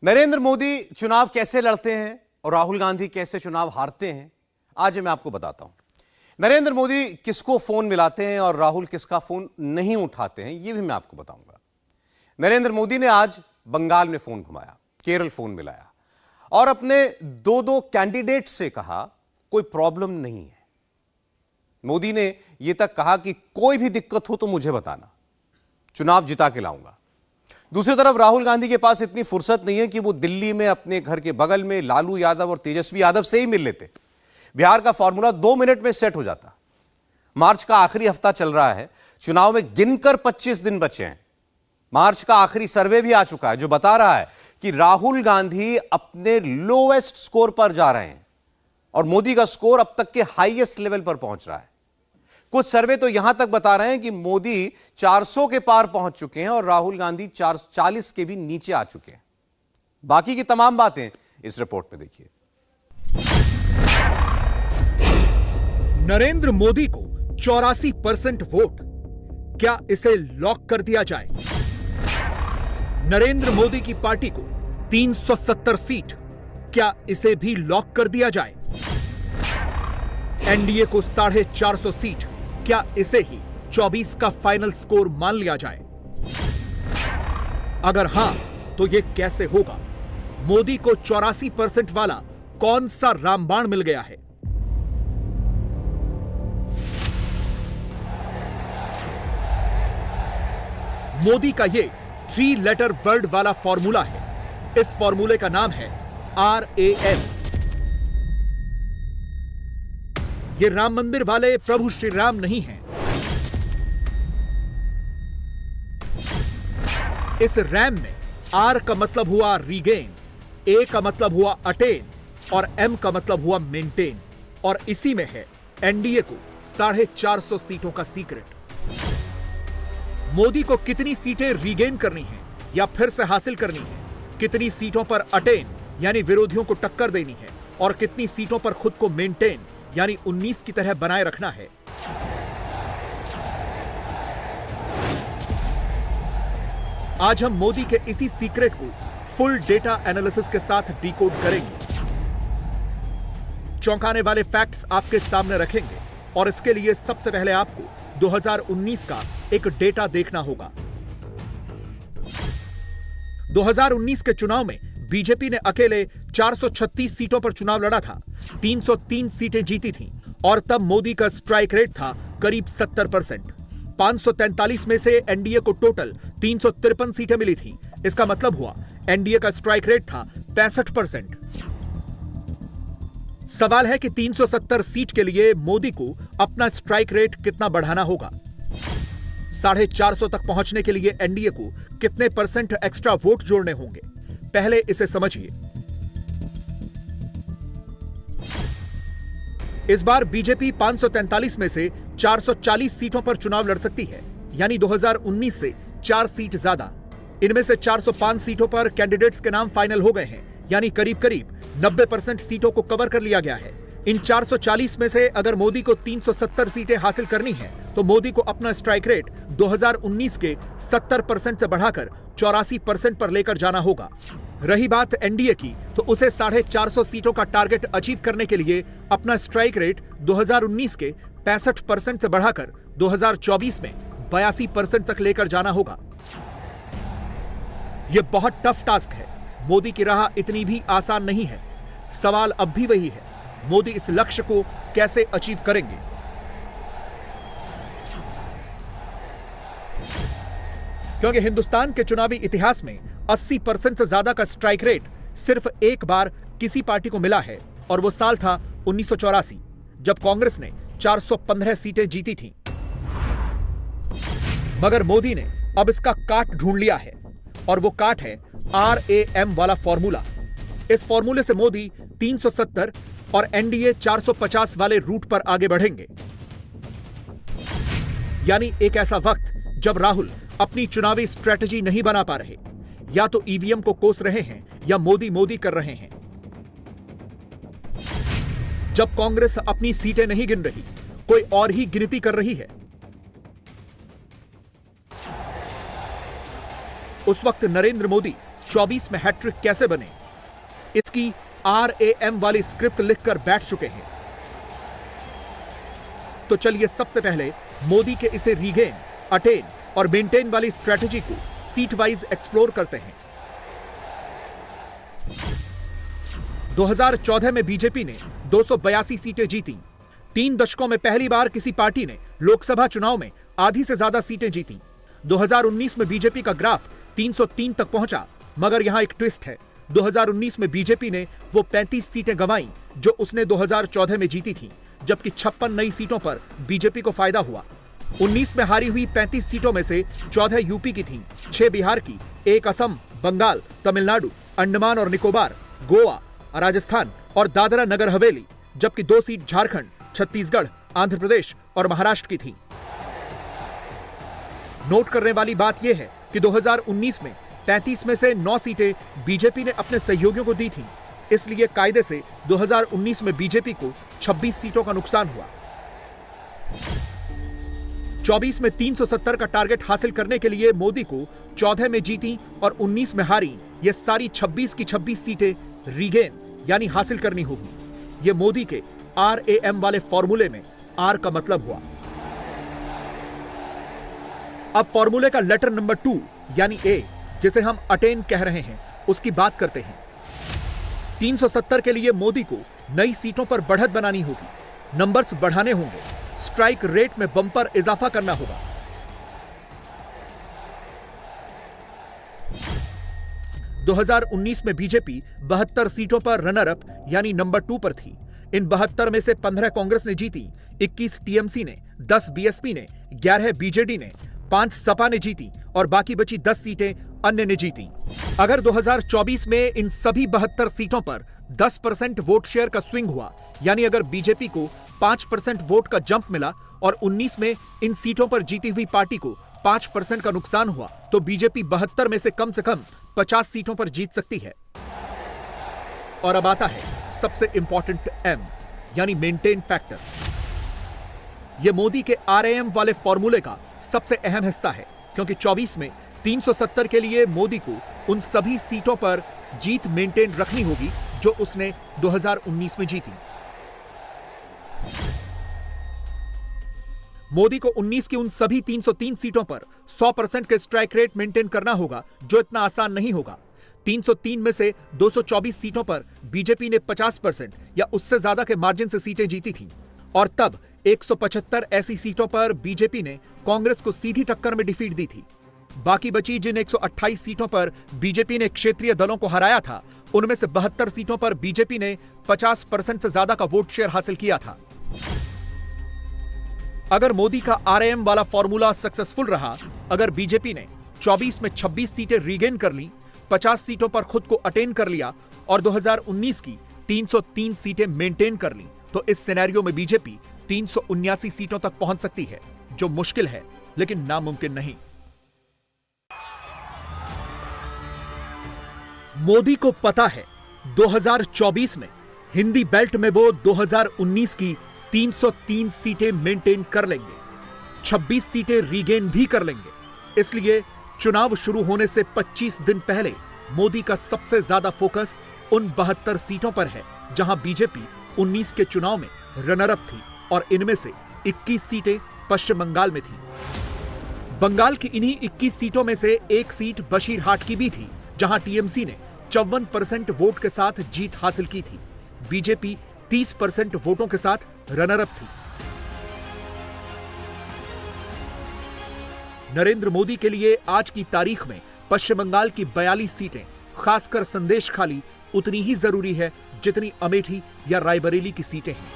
नरेंद्र मोदी चुनाव कैसे लड़ते हैं और राहुल गांधी कैसे चुनाव हारते हैं, आज मैं आपको बताता हूं। नरेंद्र मोदी किसको फोन मिलाते हैं और राहुल किसका फोन नहीं उठाते हैं, यह भी मैं आपको बताऊंगा। नरेंद्र मोदी ने आज बंगाल में फोन घुमाया, केरल फोन मिलाया और अपने दो कैंडिडेट से कहा कोई प्रॉब्लम नहीं है। मोदी ने यह तक कहा कि कोई भी दिक्कत हो तो मुझे बताना, चुनाव जिता के लाऊंगा। दूसरी तरफ राहुल गांधी के पास इतनी फुर्सत नहीं है कि वो दिल्ली में अपने घर के बगल में लालू यादव और तेजस्वी यादव से ही मिल लेते। बिहार का फॉर्मूला 2 मिनट में सेट हो जाता। मार्च का आखिरी हफ्ता चल रहा है, चुनाव में गिनकर 25 दिन बचे हैं। मार्च का आखिरी सर्वे भी आ चुका है जो बता रहा है कि राहुल गांधी अपने लोएस्ट स्कोर पर जा रहे हैं और मोदी का स्कोर अब तक के हाईएस्ट लेवल पर पहुंच रहा है। कुछ सर्वे तो यहां तक बता रहे हैं कि मोदी 400 के पार पहुंच चुके हैं और राहुल गांधी 440 के भी नीचे आ चुके हैं। बाकी की तमाम बातें इस रिपोर्ट में देखिए। नरेंद्र मोदी को 84% वोट, क्या इसे लॉक कर दिया जाए? नरेंद्र मोदी की पार्टी को 370 सीट, क्या इसे भी लॉक कर दिया जाए? एनडीए को 450 सीट, क्या इसे ही 24 का फाइनल स्कोर मान लिया जाए? अगर हां, तो यह कैसे होगा? मोदी को 84% वाला कौन सा रामबाण मिल गया है? मोदी का यह 3 लेटर वर्ड वाला फॉर्मूला है। इस फॉर्मूले का नाम है RAM। ये राम मंदिर वाले प्रभु श्री राम नहीं हैं। इस रैम में R का मतलब हुआ रीगेन, A का मतलब हुआ अटेन और M का मतलब हुआ मेंटेन। और इसी में है एनडीए को 450 सीटों का सीक्रेट। मोदी को कितनी सीटें रीगेन करनी है या फिर से हासिल करनी है, कितनी सीटों पर अटेन यानी विरोधियों को टक्कर देनी है और कितनी सीटों पर खुद को मेंटेन यानी 19 की तरह बनाए रखना है, आज हम मोदी के इसी सीक्रेट को फुल डेटा एनालिसिस के साथ डिकोड करेंगे। चौंकाने वाले फैक्ट्स आपके सामने रखेंगे और इसके लिए सबसे पहले आपको 2019 का एक डेटा देखना होगा। 2019 के चुनाव में बीजेपी ने अकेले 436 सीटों पर चुनाव लड़ा था, 303 सीटें जीती थीं और तब मोदी का स्ट्राइक रेट था करीब 70%। 543 में से एनडीए को टोटल 353 सीटें मिली थीं। इसका मतलब हुआ एनडीए का स्ट्राइक रेट था 65%। सवाल है कि 370 सीट के लिए मोदी को अपना स्ट्राइक रेट कितना बढ़ाना होगा? 450 तक पहुंचने के लिए एनडीए को कितने परसेंट एक्स्ट्रा वोट जोड़ने होंगे? पहले इसे समझिए। इस बार बीजेपी 543 में से 440 सीटों पर चुनाव लड़ सकती है, यानी 2019 से 4 सीट ज्यादा। इनमें से 405 सीटों पर कैंडिडेट्स के नाम फाइनल हो गए हैं, यानी करीब करीब 90% सीटों को कवर कर लिया गया है। इन 440 में से अगर मोदी को 370 सीटें हासिल करनी है तो मोदी को अपना स्ट्राइक रेट 2019 के 70% से बढ़ाकर 84% पर लेकर जाना होगा। रही बात एनडीए की, तो उसे 450 सीटों का टारगेट अचीव करने के लिए अपना स्ट्राइक रेट 2019 के 65% से बढ़ाकर 2024 में 82% तक लेकर जाना होगा। यह बहुत टफ टास्क है। मोदी की राह इतनी भी आसान नहीं है। सवाल अब भी वही है, मोदी इस लक्ष्य को कैसे अचीव करेंगे? क्योंकि हिंदुस्तान के चुनावी इतिहास में 80% से ज्यादा का स्ट्राइक रेट सिर्फ एक बार किसी पार्टी को मिला है और वो साल था 1984, जब कांग्रेस ने 415 सीटें जीती थीं। मगर मोदी ने अब इसका काट ढूंढ लिया है और वो काट है RAM वाला फॉर्मूला। इस फॉर्मूले से मोदी 370 और एनडीए 450 वाले रूट पर आगे बढ़ेंगे। यानी एक ऐसा वक्त जब राहुल अपनी चुनावी स्ट्रेटजी नहीं बना पा रहे, या तो ईवीएम को कोस रहे हैं या मोदी मोदी कर रहे हैं। जब कांग्रेस अपनी सीटें नहीं गिन रही, कोई और ही गिनती कर रही है। उस वक्त नरेंद्र मोदी 24 में हैट्रिक कैसे बने, इसकी RAM वाली स्क्रिप्ट लिखकर बैठ चुके हैं। तो चलिए सबसे पहले मोदी के इसे रीगेन, अटेन और मेंटेन वाली स्ट्रेटजी को सीट वाइज एक्सप्लोर करते हैं। 2014 में बीजेपी ने 282 सीटें जीती। 3 दशकों में पहली बार किसी पार्टी ने लोकसभा चुनाव में आधी से ज्यादा सीटें जीती। 2019 में बीजेपी का ग्राफ 303 तक पहुंचा, मगर यहां एक ट्विस्ट है। 2019 में बीजेपी ने वो 35 सीटें गंवाई जो उसने 2014 में जीती थी, जबकि 56 नई सीटों पर बीजेपी को फायदा हुआ। 19 में हारी हुई 35 सीटों में से 14 यूपी की थीं, 6 बिहार की, 1 असम, बंगाल, तमिलनाडु, अंडमान और निकोबार, गोवा, राजस्थान और दादरा नगर हवेली, जबकि 2 सीट झारखंड, छत्तीसगढ़, आंध्र प्रदेश और महाराष्ट्र की थी। नोट करने वाली बात यह है कि 2019 में 35 में से 9 सीटें बीजेपी ने अपने सहयोगियों को दी थीं। इसलिए कायदे से 2019 में बीजेपी को 26 सीटों का नुकसान हुआ। 24 में 370 का टारगेट हासिल करने के लिए मोदी को 14 में जीती और 19 में हारी ये सारी 26 की 26 सीटें रीगेन यानी हासिल करनी होगी। ये मोदी के RAM वाले फॉर्मूले में R का मतलब हुआ। अब फॉर्मूले का लेटर नंबर 2 यानी A, जिसे हम अटेन कह रहे हैं, उसकी बात करते हैं। 370 के लिए मोदी को नई सीटों पर बढ़त बनानी होगी, नंबर्स बढ़ाने होंगे, स्ट्राइक रेट में बंपर इजाफा करना होगा। – 2019 में बीजेपी 72 सीटों पर रनर अप यानी नंबर 2 पर थी। इन 72 में से 15 कांग्रेस ने जीती, 21 टीएमसी ने, 10 बीएसपी ने, 11 बीजेडी ने, 5 सपा ने जीती और बाकी बची 10 सीटें अन्य ने जीती। अगर 2024 में इन सभी 72 सीटों पर 10% वोट शेयर का स्विंग हुआ, यानी अगर बीजेपी को 5% वोट का जंप मिला और 19 में इन सीटों पर जीती हुई पार्टी को 5% का नुकसान हुआ, तो बीजेपी 72 में से कम 50 सीटों पर जीत सकती है। और अब आता है सबसे इंपॉर्टेंट M यानी मेंटेन फैक्टर। यह मोदी के RAM वाले फॉर्मूले का सबसे अहम हिस्सा है, क्योंकि 24 में 370 के लिए मोदी को उन सभी सीटों पर जीत मेंटेन रखनी होगी जो उसने 2019 में जीती। मोदी को 19 की उन सभी 303 सीटों पर 100% के स्ट्राइक रेट मेंटेन करना होगा, जो इतना आसान नहीं होगा। 303 में से 224 सीटों पर बीजेपी ने 50% या उससे ज्यादा के मार्जिन से सीटें जीती थीं, और तब 175 ऐसी सीटों पर बीजेपी ने कांग्रेस को सीधी टक्कर में डिफीट दी थी। बाकी बची जिन 128 सीटों पर बीजेपी ने क्षेत्रीय दलों को हराया था, उनमें से 72 सीटों पर बीजेपी ने 50% से ज्यादा का वोट शेयर हासिल किया था। अगर मोदी का RM वाला फॉर्मूला सक्सेसफुल रहा, अगर बीजेपी ने 24 में 26 सीटें रीगेन कर ली, 50 सीटों पर खुद को अटेन कर लिया और 2019 की 303 सीटें मेंटेन कर ली, तो इस सिनेरियो में बीजेपी 379 सीटों तक पहुंच सकती है, जो मुश्किल है लेकिन नामुमकिन नहीं। मोदी को पता है 2024 में हिंदी बेल्ट में वो 2019 की 303 सीटें मेंटेन कर लेंगे, 26 सीटें रीगेन भी कर लेंगे। इसलिए चुनाव शुरू होने से 25 दिन पहले मोदी का सबसे ज्यादा फोकस उन 72 सीटों पर है जहां बीजेपी 19 के चुनाव में रनर अप थी, और इनमें से 21 सीटें पश्चिम बंगाल में थी। बंगाल की इन्हीं 21 सीटों में से एक सीट बशीरहाट की भी थी, जहां टीएमसी ने 54% वोट के साथ जीत हासिल की थी। बीजेपी 30% वोटों के साथ रनर अप थी। नरेंद्र मोदी के लिए आज की तारीख में पश्चिम बंगाल की 42 सीटें, खासकर संदेश खाली, उतनी ही जरूरी है जितनी अमेठी या रायबरेली की सीटें हैं।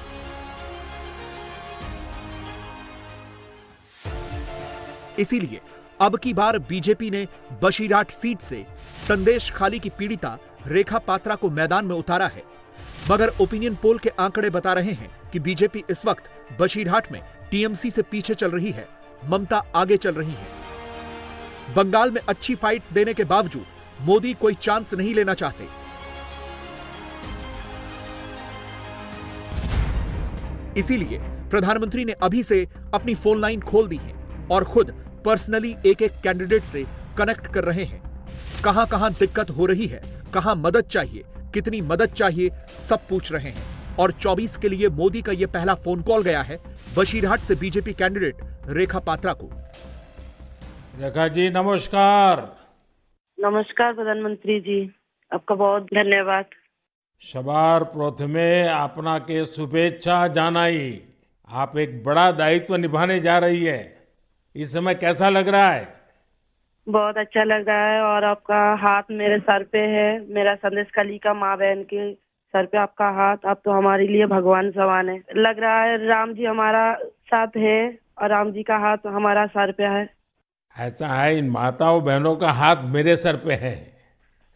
इसीलिए अब की बार बीजेपी ने बशीरहाट सीट से संदेश खाली की पीड़िता रेखा पात्रा को मैदान में उतारा है। मगर ओपिनियन पोल के आंकड़े बता रहे हैं कि बीजेपी इस वक्त बशीरहाट में टीएमसी से पीछे चल रही है, ममता आगे चल रही है। बंगाल में अच्छी फाइट देने के बावजूद मोदी कोई चांस नहीं लेना चाहते। इसीलिए प्रधानमंत्री ने अभी से अपनी फोन लाइन खोल दी है और खुद पर्सनली एक एक कैंडिडेट से कनेक्ट कर रहे हैं। कहां कहां दिक्कत हो रही है, कहां मदद चाहिए, कितनी मदद चाहिए, सब पूछ रहे हैं। और 24 के लिए मोदी का यह पहला फोन कॉल गया है बशीरहाट से बीजेपी कैंडिडेट रेखा पात्रा को। रेखा जी नमस्कार। नमस्कार प्रधानमंत्री जी, आपका बहुत धन्यवाद। सवार प्रथमे आपनाके शुभेच्छा जानाई। आप एक बड़ा दायित्व निभाने जा रही है, इस समय कैसा लग रहा है? बहुत अच्छा लग रहा है और आपका हाथ मेरे सर पे है, मेरा संदेश कली का माँ बहन के सर पे आपका हाथ, आप तो हमारे लिए भगवान समान है। लग रहा है राम जी हमारा साथ है और राम जी का हाथ हमारा सर पे है। ऐसा है, इन माताओं बहनों का हाथ मेरे सर पे है।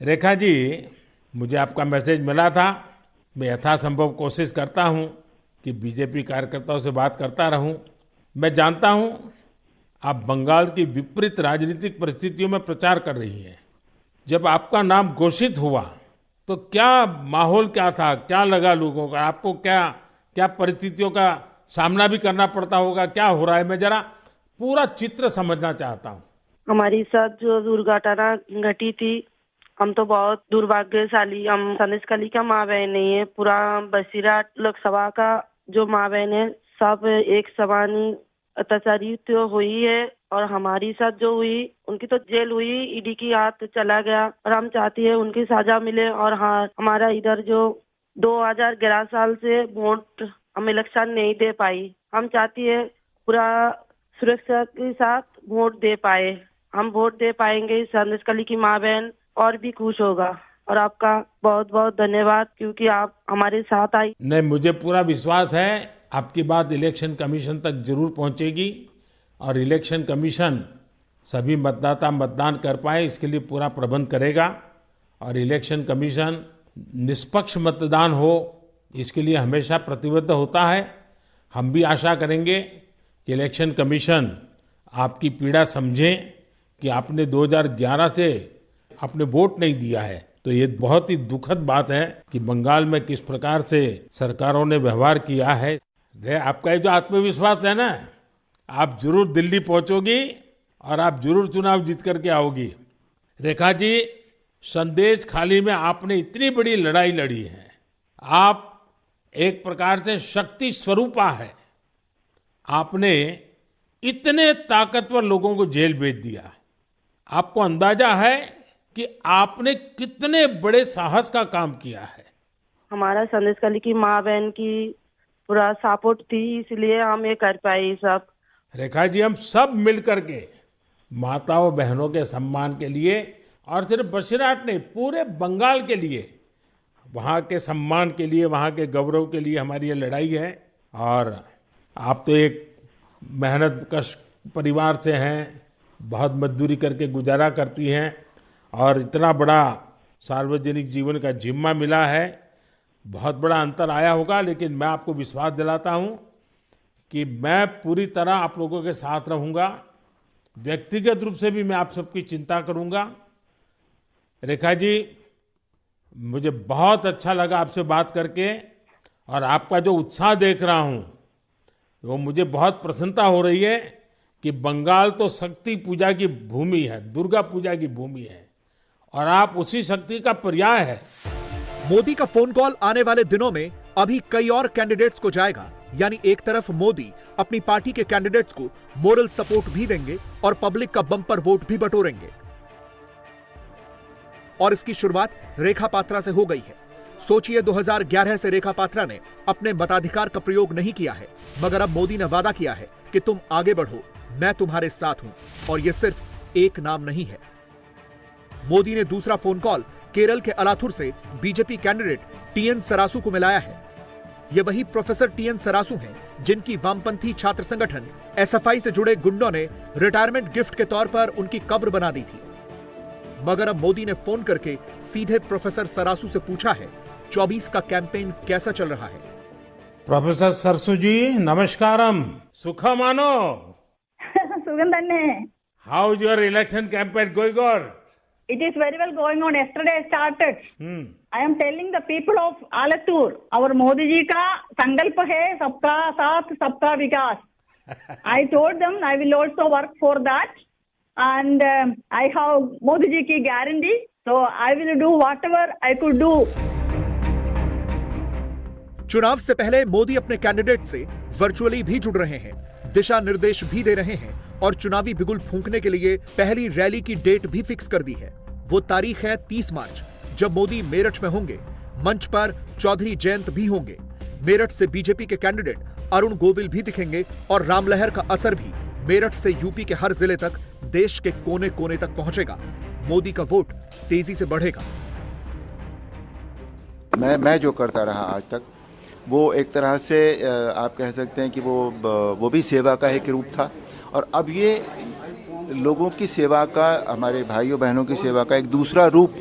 रेखा जी, मुझे आपका मैसेज मिला था। मैं यथासंभव कोशिश करता हूं कि बीजेपी कार्यकर्ताओं से बात करता रहूं। मैं जानता हूं आप बंगाल की विपरीत राजनीतिक परिस्थितियों में प्रचार कर रही हैं। जब आपका नाम घोषित हुआ तो क्या माहौल क्या था, क्या लगा लोगों का? आपको क्या क्या परिस्थितियों का सामना भी करना पड़ता होगा, क्या हो रहा है? मैं जरा पूरा चित्र समझना चाहता हूँ। हमारी साथ जो दुर्घटना घटी थी, हम तो बहुत दुर्भाग्यशाली, हम संदेश कली का माँ बहन नहीं है, पूरा बसीरहाट लोकसभा का जो माँ बहन है सब एक समान ही अत्याचारी तो हुई है। और हमारी साथ जो हुई उनकी तो जेल हुई, ईडी की हाथ चला गया और हम चाहती है उनकी सजा मिले। और हाँ, हमारा इधर जो 2011 साल से वोट हम इलेक्शन नहीं दे पाई, हम चाहती है पूरा सुरक्षा के साथ वोट दे पाए। हम वोट दे पाएंगे, संदेश कली की माँ बहन और भी खुश होगा। और आपका बहुत बहुत धन्यवाद क्योंकि आप हमारे साथ आई। नहीं, मुझे पूरा विश्वास है आपकी बात इलेक्शन कमीशन तक जरूर पहुंचेगी और इलेक्शन कमीशन सभी मतदाता मतदान कर पाए इसके लिए पूरा प्रबंध करेगा। और इलेक्शन कमीशन निष्पक्ष मतदान हो इसके लिए हमेशा प्रतिबद्ध होता है। हम भी आशा करेंगे कि इलेक्शन कमीशन आपकी पीड़ा समझे कि आपने 2011 से आपने वोट नहीं दिया है, तो ये बहुत ही दुखद बात है कि बंगाल में किस प्रकार से सरकारों ने व्यवहार किया है। आपका ये जो आत्मविश्वास है ना, आप जरूर दिल्ली पहुंचोगी और आप जरूर चुनाव जीत करके आओगी। रेखा जी, संदेश खाली में आपने इतनी बड़ी लड़ाई लड़ी है, आप एक प्रकार से शक्ति स्वरूपा है। आपने इतने ताकतवर लोगों को जेल भेज दिया। आपको अंदाजा है कि आपने कितने बड़े साहस का काम किया है। हमारा संदेश कली की माँ बहन की पूरा सपोर्ट थी, इसलिए हम ये कर पाए सब। रेखा जी, हम सब मिलकर के माताओं बहनों के सम्मान के लिए और सिर्फ बशीरहाट नहीं, पूरे बंगाल के लिए, वहाँ के सम्मान के लिए, वहाँ के गौरव के लिए हमारी ये लड़ाई है। और आप तो एक मेहनत कश परिवार से हैं, बहुत मजदूरी करके गुजारा करती हैं और इतना बड़ा सार्वजनिक जीवन का जिम्मा मिला है। बहुत बड़ा अंतर आया होगा, लेकिन मैं आपको विश्वास दिलाता हूं कि मैं पूरी तरह आप लोगों के साथ रहूंगा। व्यक्तिगत रूप से भी मैं आप सबकी चिंता करूंगा। रेखा जी, मुझे बहुत अच्छा लगा आपसे बात करके और आपका जो उत्साह देख रहा हूं वो मुझे बहुत प्रसन्नता हो रही है कि बंगाल तो शक्ति पूजा की भूमि है, दुर्गा पूजा की भूमि है और आप उसी शक्ति का पर्याय है। मोदी का फोन कॉल आने वाले दिनों में अभी कई और कैंडिडेट्स को जाएगा। यानी एक तरफ मोदी अपनी पार्टी के कैंडिडेट्स को मोरल सपोर्ट भी देंगे और पब्लिक का बम्पर वोट भी बटोरेंगे। और इसकी शुरुआत रेखा पात्रा से हो गई है। सोचिए, 2011 से रेखा पात्रा ने अपने मताधिकार का प्रयोग नहीं किया है, मगर अब मोदी ने वादा किया है कि तुम आगे बढ़ो, मैं तुम्हारे साथ हूं। और यह सिर्फ एक नाम नहीं है। मोदी ने दूसरा फोन कॉल केरल के अलाथुर से बीजेपी कैंडिडेट टीएन सरासू को मिलाया है। ये वही प्रोफेसर टीएन सरासू हैं जिनकी वामपंथी छात्र संगठन एसएफआई से जुड़े गुंडों ने रिटायरमेंट गिफ्ट के तौर पर उनकी कब्र बना दी थी। मगर अब मोदी ने फोन करके सीधे प्रोफेसर सरासू से पूछा है 24 का कैंपेन कैसा चल रहा है। प्रोफेसर सरसू जी नमस्कारम, सुखमानो। Sugandhanne, how is your election campaign going on? it is very well going on. Yesterday I started. I am telling the people of Alathur, our Modi ji ka sankalp hai sabka saath sabka vikas. I told them I will also work for that. and I have Modi ji ki guarantee. So I will do whatever I could do. चुनाव से पहले मोदी अपने candidate से virtually भी जुड़ रहे हैं, दिशा निर्देश भी दे रहे हैं और चुनावी बिगुल फूंकने के लिए पहली रैली की डेट भी फिक्स कर दी है। वो तारीख है 30 मार्च, जब मोदी मेरठ में होंगे। मंच पर चौधरी जयंत भी होंगे। मेरठ से बीजेपी के कैंडिडेट अरुण गोविल भी दिखेंगे और रामलहर का असर भी मेरठ से यूपी के हर जिले तक, देश के कोने कोने तक पहुंचेगा। मोदी का वोट तेजी से बढ़ेगा। मैं जो करता रहा आज तक, वो एक तरह से आप कह सकते हैं कि वो भी सेवा का एक रूप था, और अब ये लोगों की सेवा का, हमारे भाइयों बहनों की सेवा का एक दूसरा रूप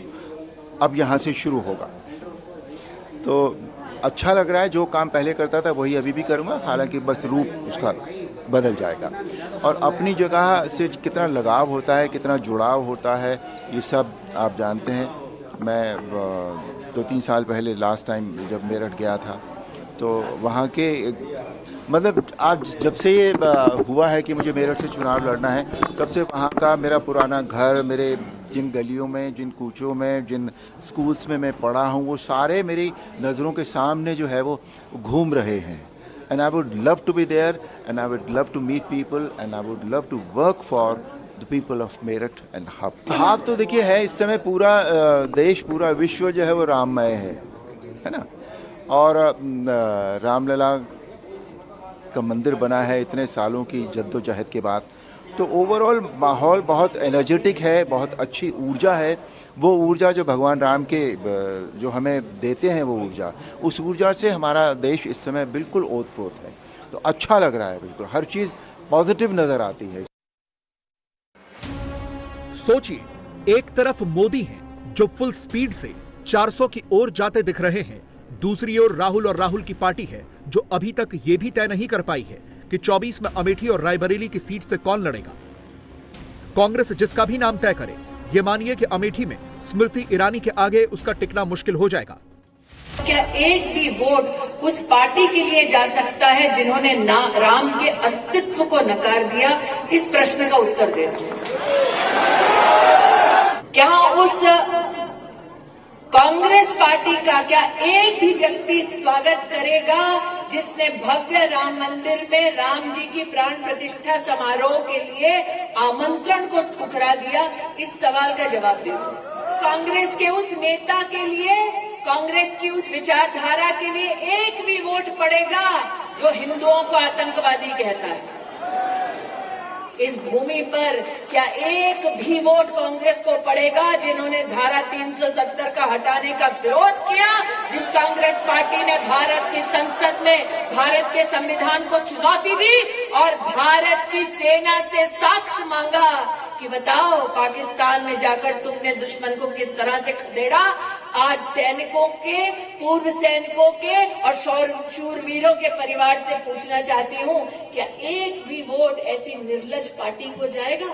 अब यहाँ से शुरू होगा। तो अच्छा लग रहा है। जो काम पहले करता था वही अभी भी करूँगा, हालांकि बस रूप उसका बदल जाएगा। और अपनी जगह से कितना लगाव होता है, कितना जुड़ाव होता है, ये सब आप जानते हैं। मैं 2-3 साल पहले लास्ट टाइम जब मेरठ गया था, तो वहाँ के मतलब आज जब से ये हुआ है कि मुझे मेरठ से चुनाव लड़ना है, तब से वहाँ का मेरा पुराना घर, मेरे जिन गलियों में, जिन कूचों में, जिन स्कूल्स में मैं पढ़ा हूँ, वो सारे मेरी नज़रों के सामने जो है वो घूम रहे हैं। And I would love to be there, and I would love to meet people, and I would love to work for the people of Meerut and हाप तो देखिए है, इस समय पूरा देश, पूरा विश्व जो है वो राममय है ना। और रामलला का मंदिर बना है इतने सालों की जद्दोजहद के बाद। तो ओवरऑल माहौल बहुत एनर्जेटिक है, बहुत अच्छी ऊर्जा है। वो ऊर्जा जो भगवान राम के जो हमें देते हैं, वो ऊर्जा, उस ऊर्जा से हमारा देश इस समय बिल्कुल ओतप्रोत है। तो अच्छा लग रहा है, बिल्कुल हर चीज़ पॉजिटिव नज़र आती है। सोचिए, एक तरफ मोदी हैं जो फुल स्पीड से 400 की ओर जाते दिख रहे हैं, दूसरी ओर राहुल और राहुल की पार्टी है जो अभी तक ये भी तय नहीं कर पाई है कि 24 में अमेठी और रायबरेली की सीट से कौन लड़ेगा। कांग्रेस जिसका भी नाम तय करे, ये मानिए कि अमेठी में स्मृति ईरानी के आगे उसका टिकना मुश्किल हो जाएगा। क्या एक भी वोट उस पार्टी के लिए जा सकता है जिन्होंने राम के अस्तित्व को नकार दिया? इस प्रश्न का उत्तर दे दो। क्या उस कांग्रेस पार्टी का क्या एक भी व्यक्ति स्वागत करेगा जिसने भव्य राम मंदिर में राम जी की प्राण प्रतिष्ठा समारोह के लिए आमंत्रण को ठुकरा दिया? इस सवाल का जवाब दे दो। कांग्रेस के उस नेता के लिए, कांग्रेस की उस विचारधारा के लिए एक भी वोट पड़ेगा जो हिंदुओं को आतंकवादी कहता है? इस भूमि पर क्या एक भी वोट कांग्रेस को पड़ेगा जिन्होंने धारा 370 का हटाने का विरोध किया, जिस कांग्रेस पार्टी ने भारत की संसद में भारत के संविधान को चुनौती दी और भारत की सेना से साक्ष्य मांगा कि बताओ पाकिस्तान में जाकर तुमने दुश्मन को किस तरह से खदेड़ा? आज सैनिकों के, पूर्व सैनिकों के और शूरवीरों के परिवार से पूछना चाहती हूं, क्या एक भी वोट ऐसी निर्लज पार्टी को जाएगा?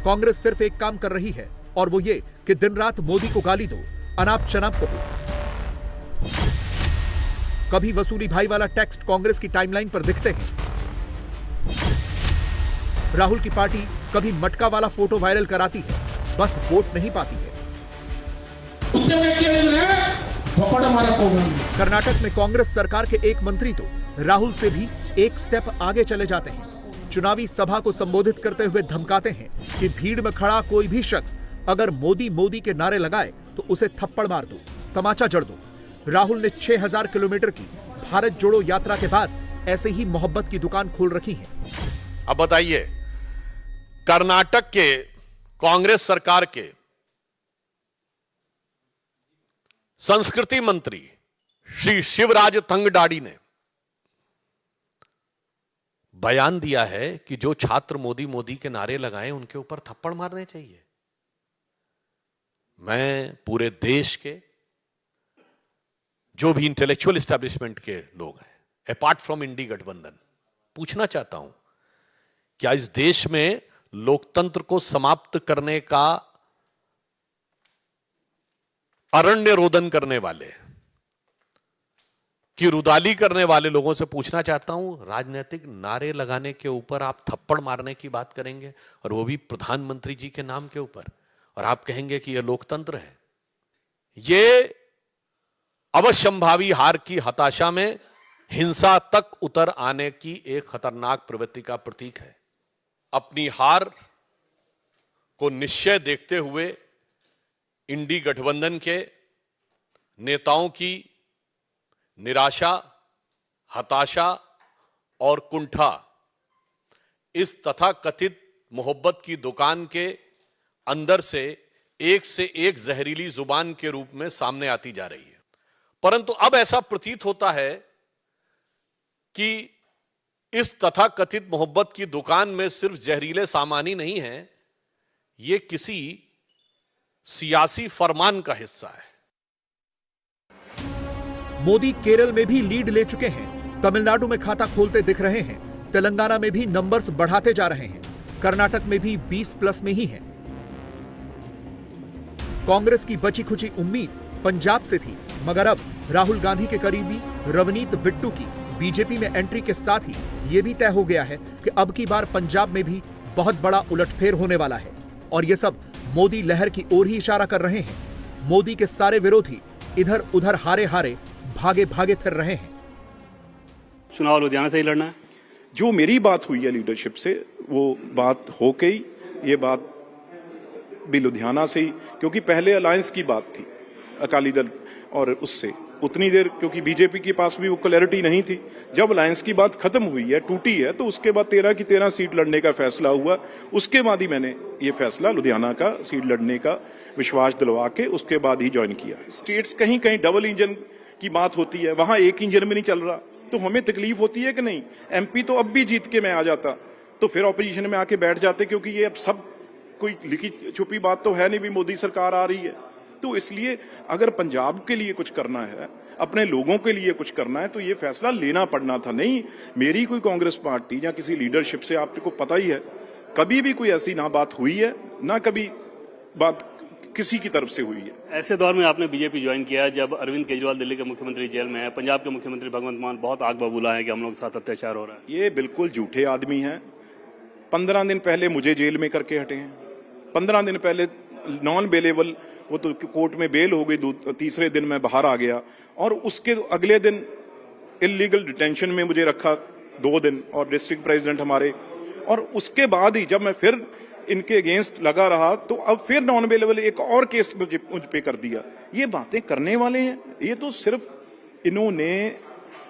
कांग्रेस सिर्फ एक काम कर रही है, और वो ये कि दिन रात मोदी को गाली दो, अनाप शनाप कहो। कभी वसूली भाई वाला टेक्स्ट कांग्रेस की टाइमलाइन पर दिखते हैं। राहुल की पार्टी कभी मटका वाला फोटो वायरल कराती है, बस वोट नहीं पाती है। कर्नाटक में कांग्रेस सरकार के एक मंत्री तो राहुल से भी एक स्टेप आगे चले जाते हैं। चुनावी सभा को संबोधित करते हुए धमकाते हैं कि भीड़ में खड़ा कोई भी शख्स अगर मोदी मोदी के नारे लगाए तो उसे थप्पड़ मार दो, तमाचा जड़ दो। राहुल ने 6000 किलोमीटर की भारत जोड़ो यात्रा के बाद ऐसे ही मोहब्बत की दुकान खोल रखी है। अब बताइए, कर्नाटक के कांग्रेस सरकार के संस्कृति मंत्री श्री शिवराज तंगडाडी ने बयान दिया है कि जो छात्र मोदी मोदी के नारे लगाएं उनके ऊपर थप्पड़ मारने चाहिए। मैं पूरे देश के जो भी इंटेलेक्चुअल एस्टैब्लिशमेंट के लोग हैं, अपार्ट फ्रॉम इंडी गठबंधन, पूछना चाहता हूं, क्या इस देश में लोकतंत्र को समाप्त करने का अरण्य रोदन करने वाले, कि रुदाली करने वाले लोगों से पूछना चाहता हूं, राजनीतिक नारे लगाने के ऊपर आप थप्पड़ मारने की बात करेंगे, और वो भी प्रधानमंत्री जी के नाम के ऊपर, और आप कहेंगे कि यह लोकतंत्र है। ये अवश्यंभावी हार की हताशा में हिंसा तक उतर आने की एक खतरनाक प्रवृत्ति का प्रतीक है। अपनी हार को निश्चय देखते हुए इंडी गठबंधन के नेताओं की निराशा, हताशा और कुंठा इस तथाकथित मोहब्बत की दुकान के अंदर से एक जहरीली जुबान के रूप में सामने आती जा रही है। परंतु अब ऐसा प्रतीत होता है कि इस तथाकथित मोहब्बत की दुकान में सिर्फ जहरीले सामान ही नहीं है, यह किसी सियासी फरमान का हिस्सा है। मोदी केरल में भी लीड ले चुके हैं, तमिलनाडु में खाता खोलते दिख रहे हैं, तेलंगाना में भी नंबर्स बढ़ाते जा रहे हैं, कर्नाटक में भी 20+ में ही हैं। कांग्रेस की बची खुची उम्मीद पंजाब से थी, मगर अब राहुल गांधी के करीबी रवनीत बिट्टू की बीजेपी में एंट्री के साथ ही यह भी तय हो गया है कि अब की बार पंजाब में भी बहुत बड़ा उलटफेर होने वाला है, और यह सब मोदी लहर की ओर ही इशारा कर रहे हैं। मोदी के सारे विरोधी इधर उधर हारे हारे भागे भागे फिर रहे हैं। चुनाव लुधियाना से ही लड़ना है। जो मेरी बात हुई है लीडरशिप से, वो बात हो गई। ये बात भी लुधियाना से ही, क्योंकि पहले अलायंस की बात थी अकाली दल और उससे उतनी देर, क्योंकि बीजेपी के पास भी वो क्लैरिटी नहीं थी। जब अलायंस की बात खत्म हुई है, टूटी है, तो उसके बाद 13 की 13 सीट लड़ने का फैसला हुआ। उसके बाद ही मैंने ये फैसला लुधियाना का सीट लड़ने का विश्वास दिलवा के उसके बाद ही ज्वाइन किया। स्टेट्स कहीं कहीं डबल इंजन की बात होती है, वहां एक इंजन में नहीं चल रहा, तो हमें तकलीफ होती है कि नहीं। एमपी तो अब भी जीत के मैं आ जाता तो फिर ऑपोजिशन में आके बैठ जाते, क्योंकि ये अब सब कोई लिखी छुपी बात तो है नहीं भी मोदी सरकार आ रही है। तो इसलिए अगर पंजाब के लिए कुछ करना है, अपने लोगों के लिए कुछ करना है, तो ये फैसला लेना पड़ना था। नहीं मेरी कोई कांग्रेस पार्टी या किसी लीडरशिप से, आपको पता ही है, कभी भी कोई ऐसी ना बात हुई है, ना कभी बात किसी की तरफ से हुई है। ऐसे दौर में आपने बीजेपी ज्वाइन किया है जब अरविंद केजरीवाल दिल्ली के मुख्यमंत्री जेल में है, पंजाब के मुख्यमंत्री भगवंत मान बहुत आग बबूला है कि हम लोग के साथ अत्याचार हो रहा है। ये बिल्कुल झूठे आदमी हैं। 15 दिन पहले मुझे जेल में करके हटे हैं। 15 दिन पहले नॉन बेलेबल, वो तो कोर्ट में बेल हो गई, तीसरे दिन मैं बाहर आ गया, और उसके अगले दिन इलीगल डिटेंशन में मुझे रखा 2 दिन, और डिस्ट्रिक्ट प्रेसिडेंट हमारे, और उसके बाद ही जब मैं फिर इनके अगेंस्ट लगा रहा, तो अब फिर नॉन बेलेबल एक और केस मुझ पे कर दिया। ये बातें करने वाले हैं, ये तो सिर्फ इन्होंने,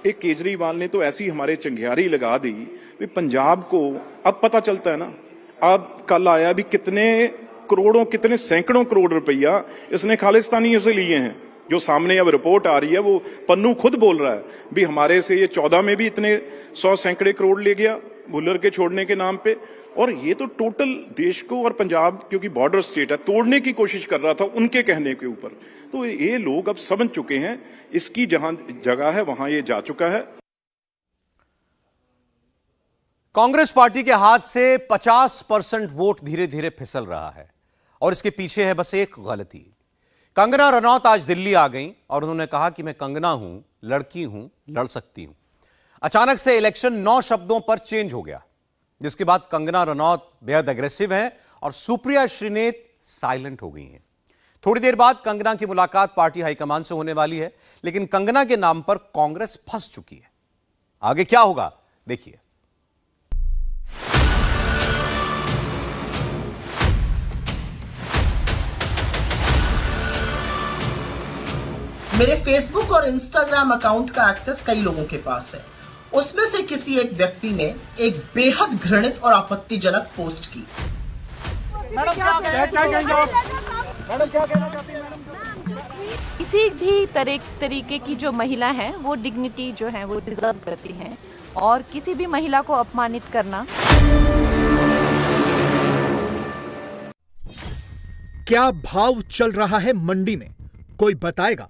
एक केजरीवाल ने तो ऐसी हमारे चंगियारी लगा दी कि पंजाब को अब पता चलता है ना। अब कल आया भी कितने करोड़ों, कितने सैकड़ों करोड़ रुपया इसने खालिस्तानियों से लिए हैं। जो सामने अब रिपोर्ट आ रही है, वो पन्नू खुद बोल रहा है भी हमारे से ये 14 में भी इतने 100 सैकड़े करोड़ ले गया भुल्लर के छोड़ने के नाम पे। और ये तो टोटल देश को, और पंजाब क्योंकि बॉर्डर स्टेट है, तोड़ने की कोशिश कर रहा था उनके कहने के ऊपर। तो ये लोग अब समझ चुके हैं, इसकी जहां जगह है वहां ये जा चुका है। कांग्रेस पार्टी के हाथ से 50% वोट धीरे धीरे फिसल रहा है, और इसके पीछे है बस एक गलती। कंगना रनौत आज दिल्ली आ गई और उन्होंने कहा कि मैं कंगना हूं, लड़की हूं, लड़ सकती हूं। अचानक से इलेक्शन 9 शब्दों पर चेंज हो गया, जिसके बाद कंगना रनौत बेहद एग्रेसिव हैं और सुप्रिया श्रीनेत साइलेंट हो गई हैं। थोड़ी देर बाद कंगना की मुलाकात पार्टी हाईकमान से होने वाली है, लेकिन कंगना के नाम पर कांग्रेस फंस चुकी है। आगे क्या होगा देखिए। मेरे फेसबुक और इंस्टाग्राम अकाउंट का एक्सेस कई लोगों के पास है। उसमें से किसी एक व्यक्ति ने एक बेहद घृणित और आपत्तिजनक पोस्ट की। किसी भी तरीके की जो महिला है वो डिग्निटी जो है वो डिजर्व करती है, और किसी भी महिला को अपमानित करना। क्या भाव चल रहा है मंडी में, कोई बताएगा?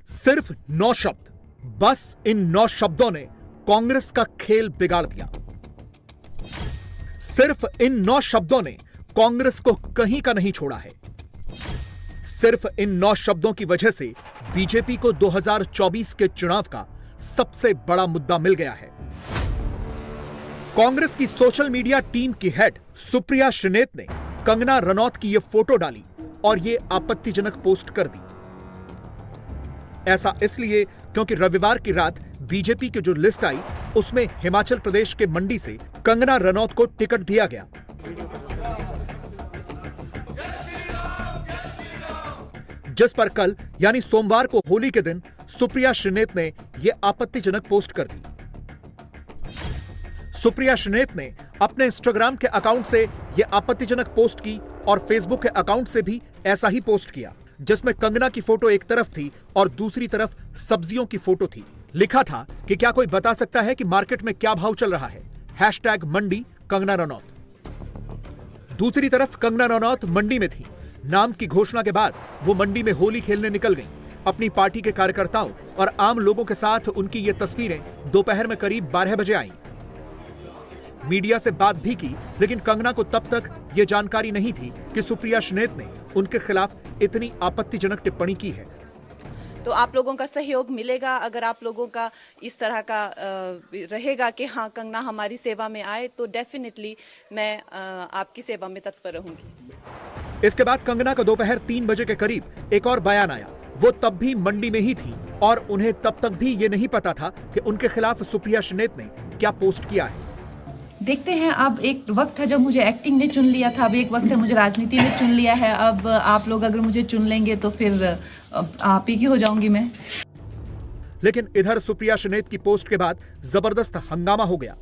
सिर्फ 9 शब्द, बस इन 9 शब्दों ने कांग्रेस का खेल बिगाड़ दिया। सिर्फ इन 9 शब्दों ने कांग्रेस को कहीं का नहीं छोड़ा है। सिर्फ इन 9 शब्दों की वजह से बीजेपी को 2024 के चुनाव का सबसे बड़ा मुद्दा मिल गया है। कांग्रेस की सोशल मीडिया टीम की हेड सुप्रिया श्रीनेत ने कंगना रनौत की यह फोटो डाली और यह आपत्तिजनक पोस्ट कर दी। ऐसा इसलिए क्योंकि रविवार की रात बीजेपी की जो लिस्ट आई उसमें हिमाचल प्रदेश के मंडी से कंगना रनौत को टिकट दिया गया, जिस पर कल यानी सोमवार को होली के दिन सुप्रिया श्रीनेत ने यह आपत्तिजनक पोस्ट कर दी। सुप्रिया श्रीनेत ने अपने इंस्टाग्राम के अकाउंट से यह आपत्तिजनक पोस्ट की और फेसबुक के अकाउंट से भी ऐसा ही पोस्ट किया, जिसमें कंगना की फोटो एक तरफ थी और दूसरी तरफ सब्जियों की फोटो थी। लिखा था कि क्या कोई बता सकता है कि मार्केट में क्या भाव चल रहा है, #मंडी कंगना रनौत। दूसरी तरफ कंगना रनौत मंडी में थी। नाम की घोषणा के बाद वो मंडी में होली खेलने निकल गई। अपनी पार्टी के कार्यकर्ताओं और आम लोगों के साथ उनकी ये तस्वीरें दोपहर में करीब 12 बजे आईं। मीडिया से बात भी की, लेकिन कंगना को तब तक ये जानकारी नहीं थी कि सुप्रिया श्रीनेत ने उनके खिलाफ इतनी आपत्तिजनक टिप्पणी की है। तो आप लोगों का सहयोग मिलेगा अगर आप लोगों का इस तरह का रहेगा कि हाँ कंगना हमारी सेवा में आए, तो डेफिनेटली मैं आपकी सेवा में तत्पर रहूंगी। इसके बाद कंगना का दोपहर 3 बजे के करीब एक और बयान आया। वो तब भी मंडी में ही थी और उन्हें तब तक भी ये नहीं पता था कि उनके खिलाफ सुप्रिया श्रीनेत ने क्या पोस्ट किया है। देखते हैं, अब एक वक्त है जब मुझे एक्टिंग ने चुन लिया था, अब एक वक्त है मुझे राजनीति ने चुन लिया है। अब आप लोग अगर मुझे चुन लेंगे तो फिर आप ही की हो जाऊंगी मैं। लेकिन इधर सुप्रिया श्रीनेत की पोस्ट के बाद जबरदस्त हंगामा हो गया।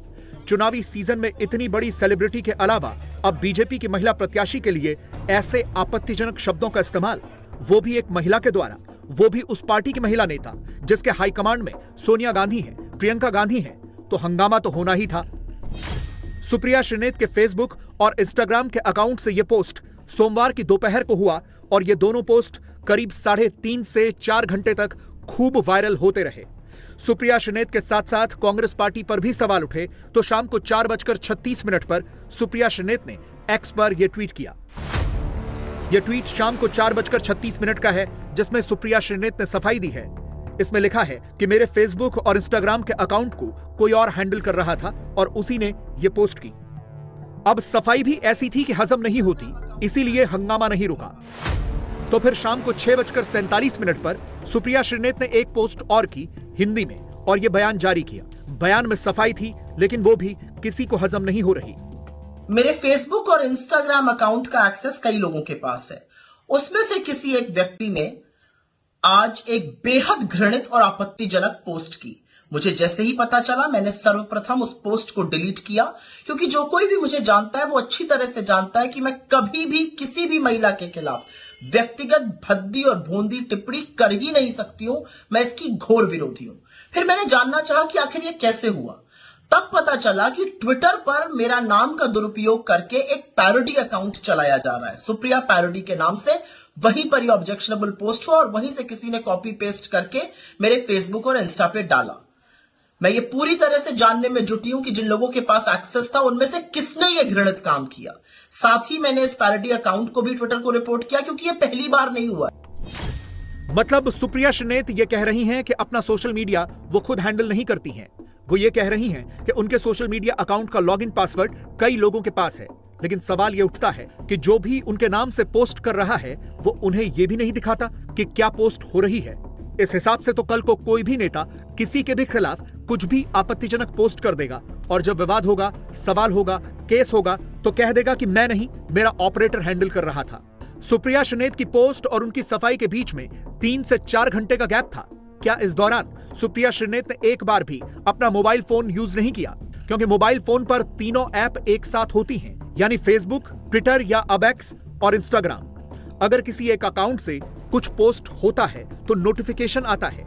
चुनावी सीजन में इतनी बड़ी सेलिब्रिटी के अलावा अब बीजेपी की महिला प्रत्याशी के लिए ऐसे आपत्तिजनक शब्दों का इस्तेमाल, वो भी एक महिला के द्वारा, वो भी उस पार्टी की महिला नेता जिसके हाईकमांड में सोनिया गांधी है, प्रियंका गांधी है, तो हंगामा तो होना ही था। सुप्रिया श्रीनेत के फेसबुक और इंस्टाग्राम के अकाउंट से यह पोस्ट सोमवार की दोपहर को हुआ और ये दोनों पोस्ट करीब 3.5 से 4 घंटे तक खूब वायरल होते रहे। सुप्रिया श्रीनेत के साथ साथ कांग्रेस पार्टी पर भी सवाल उठे तो शाम को 4:36 पर सुप्रिया श्रीनेत ने एक्स पर यह ट्वीट किया। यह ट्वीट शाम को 4:36 का है, जिसमें सुप्रिया श्रीनेत ने सफाई दी है। इसमें लिखा है कि मेरे फेसबुक और इंस्टाग्राम के अकाउंट को कोई और हैंडल कर रहा था और उसी ने यह पोस्ट की। अब सफाई भी ऐसी थी कि हजम नहीं होती, इसीलिए हंगामा नहीं रुका। तो फिर शाम को 6:47 पर सुप्रिया श्रीनेत ने एक पोस्ट और की हिंदी में और यह बयान जारी किया। बयान में सफाई थी, लेकिन वो भी किसी को हजम नहीं हो रही। मेरे फेसबुक और इंस्टाग्राम अकाउंट का एक्सेस कई लोगों के पास है। उसमें से किसी एक व्यक्ति ने आज एक बेहद घृणित और आपत्तिजनक पोस्ट की। मुझे जैसे ही पता चला, मैंने सर्वप्रथम उस पोस्ट को डिलीट किया, क्योंकि जो कोई भी मुझे जानता है वो अच्छी तरह से जानता है कि मैं कभी भी किसी भी महिला के खिलाफ व्यक्तिगत भद्दी और भोंदी टिप्पणी कर ही नहीं सकती हूं। मैं इसकी घोर विरोधी हूं। फिर मैंने जानना चाहा कि आखिर ये कैसे हुआ। तब पता चला कि ट्विटर पर मेरा नाम का दुरुपयोग करके एक पैरोडी अकाउंट चलाया जा रहा है, सुप्रिया पैरोडी के नाम से। वहीं पर ये ऑब्जेक्शनेबल पोस्ट हुआ और वहीं से किसी ने कॉपी पेस्ट करके मेरे फेसबुक और इंस्टा पे डाला। मैं ये पूरी तरह से जानने में जुटी हूं कि जिन लोगों के पास एक्सेस था उनमें से किसने ये घृणित काम किया। साथ ही मैंने इस पैरोडी अकाउंट को भी ट्विटर को रिपोर्ट किया, क्योंकि ये पहली बार नहीं हुआ। मतलब सुप्रिया श्रीनेत ये कह रही हैं कि अपना सोशल मीडिया वो खुद हैंडल नहीं करती हैं। वो ये कह रही हैं कि उनके सोशल मीडिया अकाउंट का लॉगिन पासवर्ड कई लोगों के पास है। लेकिन सवाल ये उठता है कि जो भी उनके नाम से पोस्ट कर रहा है वो उन्हें ये भी नहीं दिखाता कि क्या पोस्ट हो रही है। इस हिसाब से तो कल को कोई भी नेता किसी के भी खिलाफ कुछ भी आपत्तिजनक पोस्ट कर देगा और जब विवाद होगा, सवाल होगा, केस होगा तो कह देगा कि मैं नहीं, मेरा ऑपरेटर हैंडल कर रहा था। सुप्रिया श्रीनेत की पोस्ट और उनकी सफाई के बीच में 3 से 4 घंटे का गैप था। क्या इस दौरान सुप्रिया श्रीनेत ने एक बार भी अपना मोबाइल फोन यूज नहीं किया? क्योंकि मोबाइल फोन पर तीनों ऐप एक साथ होती हैं, यानी फेसबुक, ट्विटर या अब एक्स और इंस्टाग्राम। अगर किसी एक अकाउंट से कुछ पोस्ट होता है तो नोटिफिकेशन आता है।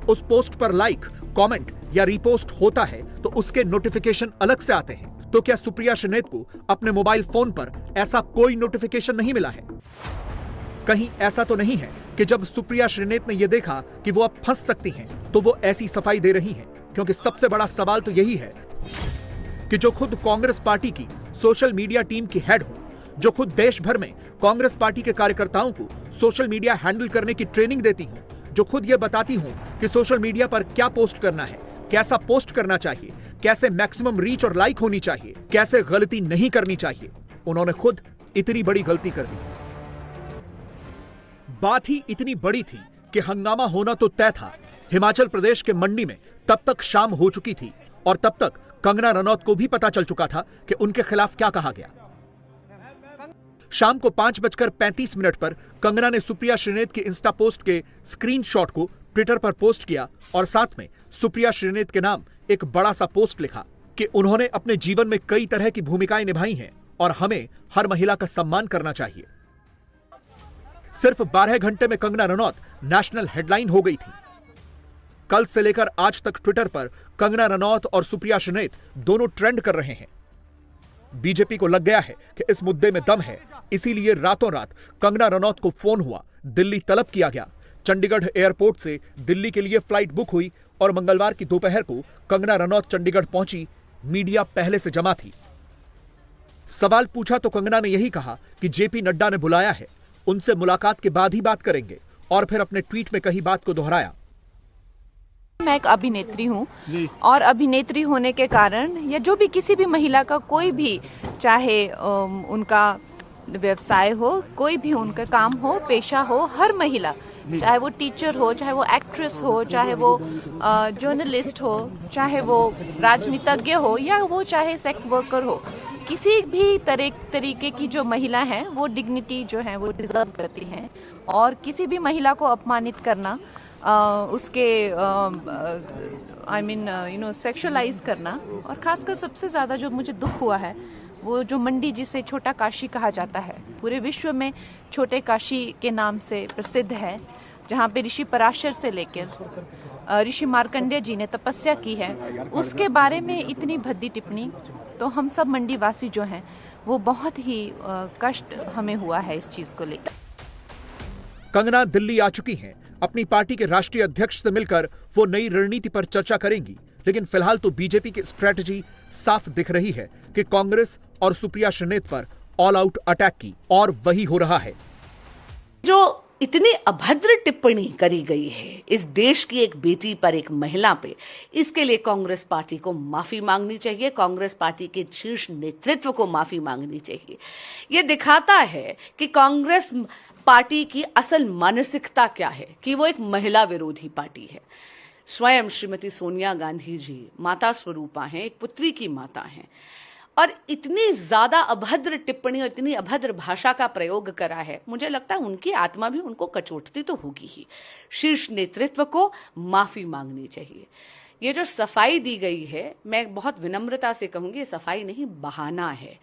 उस पोस्ट पर लाइक, कमेंट या रीपोस्ट होता है तो उसके नोटिफिकेशन अलग से आते हैं। तो क्या सुप्रिया श्रीनेत को अपने मोबाइल फोन पर ऐसा कोई नोटिफिकेशन नहीं मिला है? कहीं ऐसा तो नहीं है कि जब सुप्रिया श्रीनेत ने यह देखा कि वो अब फंस सकती हैं तो वो ऐसी सफाई दे रही हैं? क्योंकि सबसे बड़ा सवाल तो यही है कि जो खुद कांग्रेस पार्टी की सोशल मीडिया टीम की हेड हो, जो खुद देश भर में कांग्रेस पार्टी के कार्यकर्ताओं को सोशल मीडिया हैंडल करने की ट्रेनिंग देती हो, जो खुद ये बताती हूं कि सोशल मीडिया पर क्या पोस्ट करना है, कैसा पोस्ट करना चाहिए, कैसे मैक्सिमम रीच और लाइक होनी चाहिए, कैसे गलती नहीं करनी चाहिए, उन्होंने खुद इतनी बड़ी गलती कर दी। बात ही इतनी बड़ी थी कि हंगामा होना तो तय था। हिमाचल प्रदेश के मंडी में तब तक शाम हो चुकी थी और तब तक कंगना रनौत को भी पता चल चुका था कि उनके खिलाफ क्या कहा गया। शाम को 5:35 पर कंगना ने सुप्रिया श्रीनेत के इंस्टा पोस्ट के स्क्रीनशॉट को ट्विटर पर पोस्ट किया और साथ में सुप्रिया श्रीनेत के नाम एक बड़ा सा पोस्ट लिखा कि उन्होंने अपने जीवन में कई तरह की भूमिकाएं निभाई हैं और हमें हर महिला का सम्मान करना चाहिए। सिर्फ 12 घंटे में कंगना रनौत नेशनल हेडलाइन हो गई थी। कल से लेकर आज तक ट्विटर पर कंगना रनौत और सुप्रिया श्रीनेत दोनों ट्रेंड कर रहे हैं। बीजेपी को लग गया है कि इस मुद्दे में दम है, इसीलिए रातों रात कंगना रनौत को फोन हुआ, दिल्ली तलब किया गया। चंडीगढ़ एयरपोर्ट से दिल्ली के लिए फ्लाइट बुक हुई और मंगलवार की दोपहर को कंगना रनौत चंडीगढ़ पहुंची। मीडिया पहले से जमा थी। सवाल पूछा तो कंगना ने यही कहा कि जेपी नड्डा ने बुलाया है, उनसे मुलाकात के बाद ही बात करेंगे, और फिर अपने ट्वीट में कही बात को दोहराया। मैं एक अभिनेत्री हूँ और अभिनेत्री होने के कारण या जो भी किसी भी महिला का कोई भी चाहे उनका व्यवसाय हो, कोई भी उनका काम हो, पेशा हो, हर महिला चाहे वो टीचर हो, चाहे वो एक्ट्रेस हो, चाहे वो जर्नलिस्ट हो, चाहे वो राजनीतिज्ञ हो या वो चाहे सेक्स वर्कर हो, किसी भी तरीके की जो महिला है वो डिग्निटी जो है वो डिजर्व करती हैं। और किसी भी महिला को अपमानित करना, उसके सेक्सुअलाइज करना, और खासकर सबसे ज़्यादा जो मुझे दुख हुआ है वो जो मंडी जिसे छोटा काशी कहा जाता है, पूरे विश्व में छोटे काशी के नाम से प्रसिद्ध है, जहाँ पे ऋषि पराशर से लेकर ऋषि मार्कंडेय जी ने तपस्या की है, उसके बारे में इतनी भद्दी टिप्पणी, तो हम सब मंडी वासी जो हैं वो बहुत ही कष्ट हमें हुआ है इस चीज़ को लेकर। कंगना दिल्ली आ चुकी हैं। अपनी पार्टी के राष्ट्रीय अध्यक्ष से मिलकर वो नई रणनीति पर चर्चा करेंगी, लेकिन फिलहाल तो बीजेपी की स्ट्रेटजी साफ दिख रही है कि कांग्रेस और सुप्रिया श्रीनेत पर ऑल आउट अटैक की, और वही हो रहा है। जो इतनी अभद्र टिप्पणी करी गई है इस देश की एक बेटी पर, एक महिला पे, इसके लिए कांग्रेस पार्टी को माफी मांगनी चाहिए, कांग्रेस पार्टी के शीर्ष नेतृत्व को माफी मांगनी चाहिए। ये दिखाता है कि कांग्रेस पार्टी की असल मानसिकता क्या है, कि वो एक महिला विरोधी पार्टी है। स्वयं श्रीमती सोनिया गांधी जी माता स्वरूपा हैं, एक पुत्री की माता हैं, और इतनी ज्यादा अभद्र टिप्पणी और इतनी अभद्र भाषा का प्रयोग करा है, मुझे लगता है उनकी आत्मा भी उनको कचोटती तो होगी ही। शीर्ष नेतृत्व को माफी मांगनी चाहिए। ये जो सफाई दी गई है, मैं बहुत विनम्रता से कहूंगी, ये सफाई नहीं, बहाना है।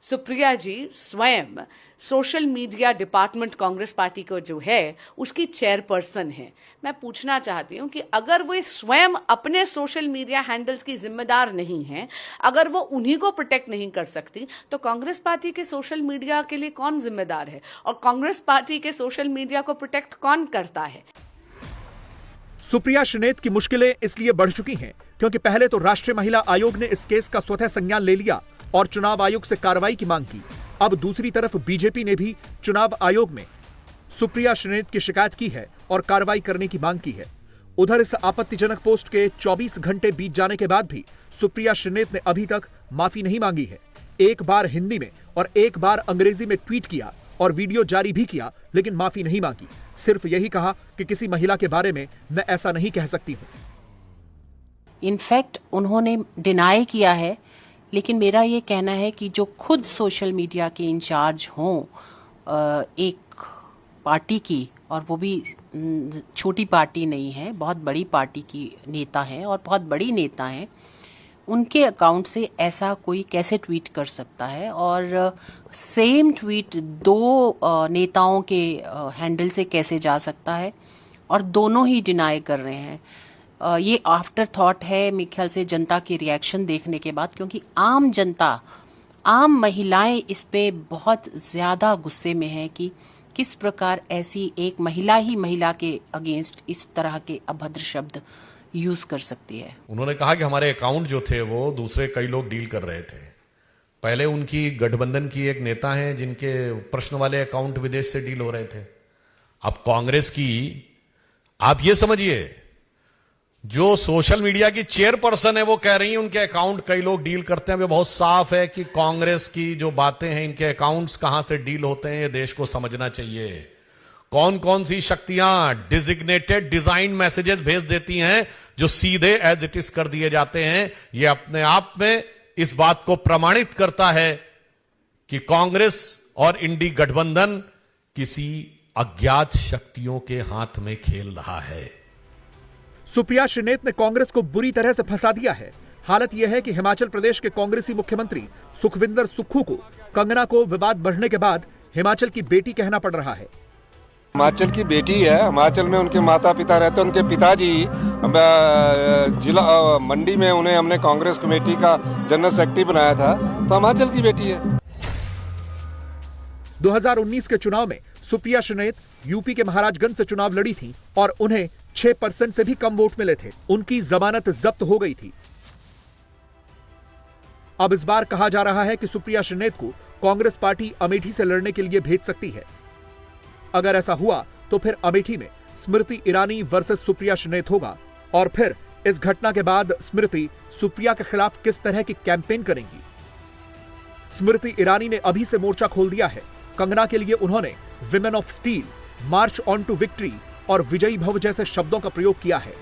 सुप्रिया जी स्वयं social media department Congress party को जो है उसकी चेयरपर्सन है। मैं पूछना चाहती हूं कि अगर वो स्वयं अपने सोशल मीडिया हैंडल्स की जिम्मेदार नहीं है, अगर वो उन्हीं को प्रोटेक्ट नहीं कर सकती, तो कांग्रेस पार्टी के सोशल मीडिया के लिए कौन जिम्मेदार है, और कांग्रेस पार्टी के सोशल मीडिया को प्रोटेक्ट कौन करता है? सुप्रिया श्रीनेत की मुश्किलें इसलिए बढ़ चुकी हैं क्योंकि पहले तो राष्ट्रीय महिला आयोग ने इस केस का स्वतः संज्ञान ले लिया और चुनाव आयोग से कार्रवाई की मांग की। अब दूसरी तरफ बीजेपी ने भी चुनाव आयोग में सुप्रिया श्रीनेत की शिकायत की है और कार्रवाई करने की मांग की है। उधर इस आपत्तिजनक पोस्ट के 24 घंटे बीत जाने के बाद भी सुप्रिया श्रीनेत ने अभी तक माफी नहीं मांगी है। एक बार हिंदी में और एक बार अंग्रेजी में ट्वीट किया और वीडियो जारी भी किया, लेकिन माफी नहीं मांगी। सिर्फ यही कहा कि किसी महिला के बारे में मैं ऐसा नहीं कह सकती हूं। इनफैक्ट उन्होंने डिनाई किया है, लेकिन मेरा ये कहना है कि जो खुद सोशल मीडिया के इंचार्ज हों एक पार्टी की, और वो भी छोटी पार्टी नहीं है, बहुत बड़ी पार्टी की नेता है और बहुत बड़ी नेता है, उनके अकाउंट से ऐसा कोई कैसे ट्वीट कर सकता है? और सेम ट्वीट दो नेताओं के हैंडल से कैसे जा सकता है? और दोनों ही डिनाई कर रहे हैं। ये आफ्टर थॉट है मेरे ख्याल से जनता की रिएक्शन देखने के बाद, क्योंकि आम जनता, आम महिलाएं इस पे बहुत ज़्यादा गुस्से में हैं कि किस प्रकार ऐसी एक महिला ही महिला के अगेंस्ट इस तरह के अभद्र शब्द यूज कर सकती है। उन्होंने कहा कि हमारे अकाउंट जो थे वो दूसरे कई लोग डील कर रहे थे। पहले उनकी गठबंधन की एक नेता हैं जिनके प्रश्न वाले अकाउंट विदेश से डील हो रहे थे। अब कांग्रेस की आप ये समझिए, जो सोशल मीडिया की चेयरपर्सन है वो कह रही है उनके अकाउंट कई लोग डील करते हैं। बहुत साफ है कि कांग्रेस की जो बातें हैं, इनके अकाउंट्स कहां से डील होते हैं, ये देश को समझना चाहिए। कौन कौन सी शक्तियां डिजिग्नेटेड डिजाइन मैसेजेस भेज देती हैं जो सीधे एज इट इज कर दिए जाते हैं, ये अपने आप में इस बात को प्रमाणित करता है कि कांग्रेस और इंडी गठबंधन किसी अज्ञात शक्तियों के हाथ में खेल रहा है। सुप्रिया श्रीनेत ने कांग्रेस को बुरी तरह से फंसा दिया है। हालत यह है कि हिमाचल प्रदेश के कांग्रेसी मुख्यमंत्री सुखविंदर सुक्खू को कंगना को विवाद बढ़ने के बाद हिमाचल की बेटी कहना पड़ रहा है। हिमाचल की बेटी है, हिमाचल में उनके माता पिता रहते हैं, उनके पिताजी जिला मंडी में उन्हें हमने कांग्रेस कमेटी का जनरल सेक्रेटरी बनाया था, तो हिमाचल की बेटी है। 2019 के चुनाव में सुप्रिया श्रीनेत यूपी के महाराजगंज से चुनाव लड़ी थी और उन्हें 6% से भी कम वोट मिले थे। उनकी जमानत जब्त हो गई थी। अब इस बार कहा जा रहा है कि सुप्रिया श्रीनेत को कांग्रेस पार्टी अमेठी से लड़ने के लिए भेज सकती है। अगर ऐसा हुआ तो फिर अमेठी में स्मृति ईरानी वर्सेस सुप्रिया श्रीनेत होगा और फिर इस घटना के बाद स्मृति सुप्रिया के खिलाफ किस तरह की कैंपेन करेंगी। स्मृति ईरानी ने अभी से मोर्चा खोल दिया है। कंगना के लिए उन्होंने women of steel, march on to victory और विजयी भव जैसे शब्दों का प्रयोग किया है।